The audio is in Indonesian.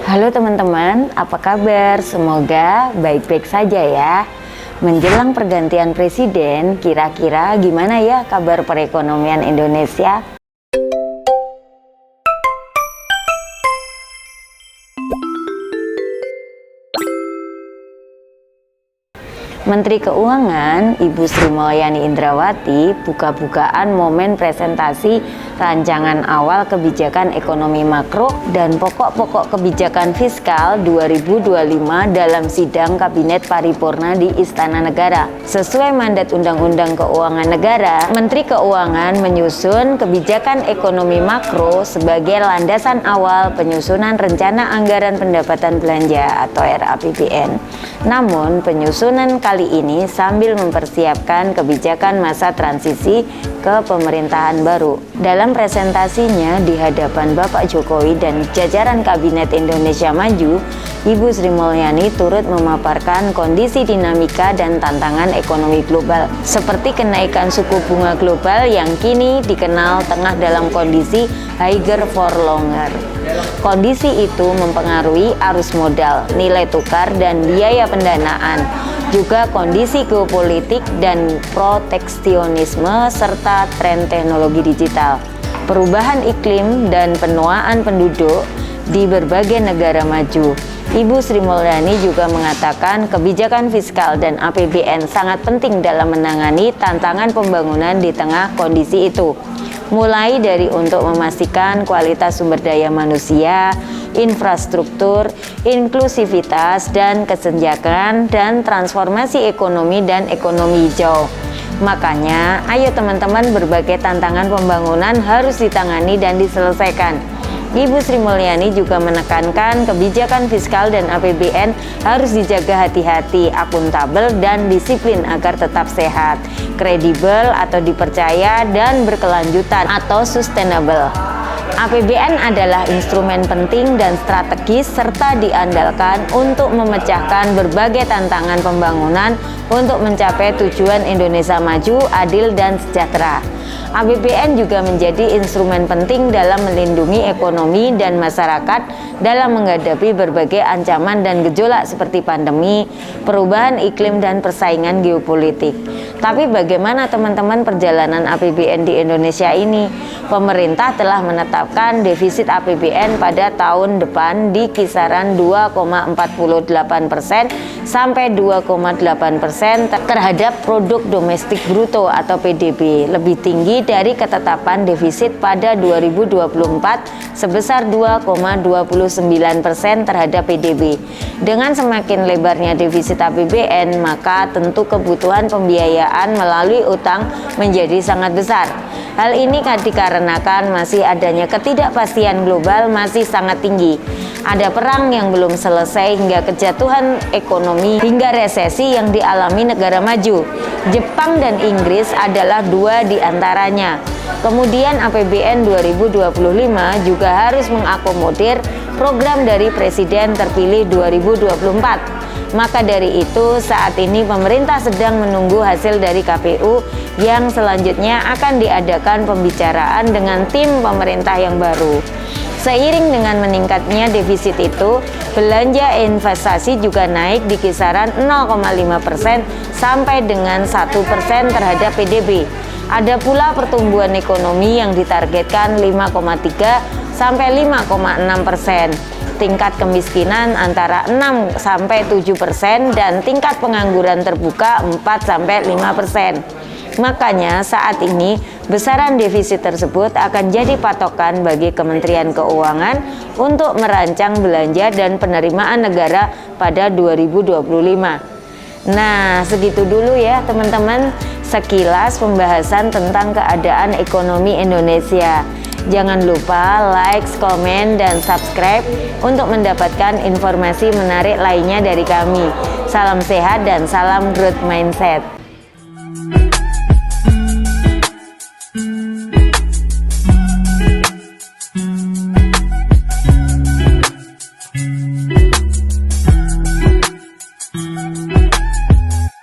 Halo teman-teman, apa kabar? Semoga baik-baik saja ya. Menjelang pergantian presiden, kira-kira gimana ya kabar perekonomian Indonesia? Menteri Keuangan Ibu Sri Mulyani Indrawati buka-bukaan momen presentasi rancangan awal kebijakan ekonomi makro dan pokok-pokok kebijakan fiskal 2025 dalam sidang Kabinet Paripurna di Istana Negara. Sesuai mandat Undang-Undang Keuangan Negara, Menteri Keuangan menyusun kebijakan ekonomi makro sebagai landasan awal penyusunan Rencana Anggaran Pendapatan Belanja atau RAPBN. Namun, penyusunan kali ini sambil mempersiapkan kebijakan masa transisi ke pemerintahan baru. Dalam presentasinya di hadapan Bapak Jokowi dan jajaran Kabinet Indonesia Maju, Ibu Sri Mulyani turut memaparkan kondisi dinamika dan tantangan ekonomi global, seperti kenaikan suku bunga global yang kini dikenal tengah dalam kondisi higher for longer. Kondisi itu mempengaruhi arus modal, nilai tukar, dan biaya pendanaan, juga kondisi geopolitik dan proteksionisme serta tren teknologi digital, perubahan iklim dan penuaan penduduk di berbagai negara maju. Ibu Sri Mulyani juga mengatakan kebijakan fiskal dan APBN sangat penting dalam menangani tantangan pembangunan di tengah kondisi itu, mulai dari untuk memastikan kualitas sumber daya manusia, infrastruktur, inklusivitas dan kesenjangan, dan transformasi ekonomi dan ekonomi hijau. Makanya, ayo teman-teman, berbagai tantangan pembangunan harus ditangani dan diselesaikan. Ibu Sri Mulyani juga menekankan kebijakan fiskal dan APBN harus dijaga hati-hati, akuntabel, dan disiplin agar tetap sehat, kredibel atau dipercaya, dan berkelanjutan atau sustainable. APBN adalah instrumen penting dan strategis serta diandalkan untuk memecahkan berbagai tantangan pembangunan untuk mencapai tujuan Indonesia maju, adil, dan sejahtera. APBN juga menjadi instrumen penting dalam melindungi ekonomi dan masyarakat dalam menghadapi berbagai ancaman dan gejolak seperti pandemi, perubahan iklim, dan persaingan geopolitik. Tapi bagaimana teman-teman perjalanan APBN di Indonesia ini? Pemerintah telah menetapkan defisit APBN pada tahun depan di kisaran 2,48% sampai 2,8% terhadap produk domestik bruto atau PDB, lebih tinggi dari ketetapan defisit pada 2024 sebesar 2,29% terhadap PDB. Dengan semakin lebarnya defisit APBN, maka tentu kebutuhan pembiayaan melalui utang menjadi sangat besar. Hal ini dikarenakan masih adanya ketidakpastian global masih sangat tinggi. Ada perang yang belum selesai hingga kejatuhan ekonomi hingga resesi yang dialami negara maju. Jepang dan Inggris adalah dua di antaranya. Kemudian APBN 2025 juga harus mengakomodir program dari Presiden terpilih 2024. Maka dari itu saat ini pemerintah sedang menunggu hasil dari KPU yang selanjutnya akan diadakan pembicaraan dengan tim pemerintah yang baru. Seiring dengan meningkatnya defisit itu, belanja investasi juga naik di kisaran 0,5% sampai dengan 1% terhadap PDB. Ada pula pertumbuhan ekonomi yang ditargetkan 5,3 sampai 5,6%. Tingkat kemiskinan antara 6 sampai 7% dan tingkat pengangguran terbuka 4 sampai 5%. Makanya saat ini besaran defisit tersebut akan jadi patokan bagi Kementerian Keuangan untuk merancang belanja dan penerimaan negara pada 2025. Nah, segitu dulu ya teman-teman, sekilas pembahasan tentang keadaan ekonomi Indonesia. Jangan lupa like, komen, dan subscribe untuk mendapatkan informasi menarik lainnya dari kami. Salam sehat dan salam growth mindset.